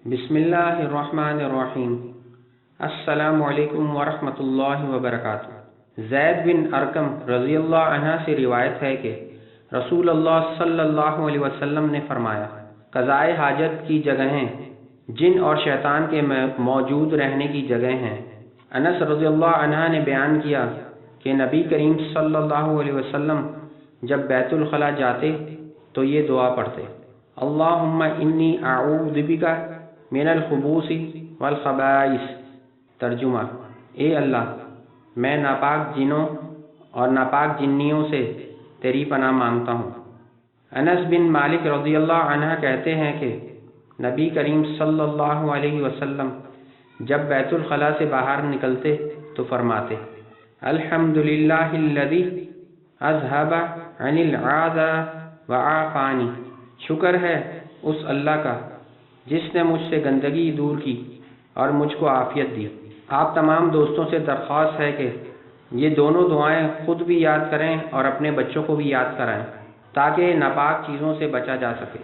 بسم اللہ الرحمن الرحیم۔ السلام علیکم ورحمۃ اللہ وبرکاتہ۔ زید بن ارقم رضی اللہ عنہ سے روایت ہے کہ رسول اللہ صلی اللہ علیہ وسلم نے فرمایا، قضائے حاجت کی جگہیں جن اور شیطان کے موجود رہنے کی جگہیں ہیں۔ انس رضی اللہ عنہ نے بیان کیا کہ نبی کریم صلی اللہ علیہ وسلم جب بیت الخلاء جاتے تو یہ دعا پڑھتے: اللہم انی اعوذ بک من الخبوث والخبائث۔ ترجمہ: اے اللہ، میں ناپاک جنوں اور ناپاک جنیوں سے تیری پناہ مانگتا ہوں۔ انس بن مالک رضی اللہ عنہ کہتے ہیں کہ نبی کریم صلی اللہ علیہ وسلم جب بیت الخلاء سے باہر نکلتے تو فرماتے: الحمدللہ الذی اذھب عن العاذ وعافانی۔ شکر ہے اس اللہ کا جس نے مجھ سے گندگی دور کی اور مجھ کو عافیت دی۔ آپ تمام دوستوں سے درخواست ہے کہ یہ دونوں دعائیں خود بھی یاد کریں اور اپنے بچوں کو بھی یاد کرائیں تاکہ ناپاک چیزوں سے بچا جا سکے۔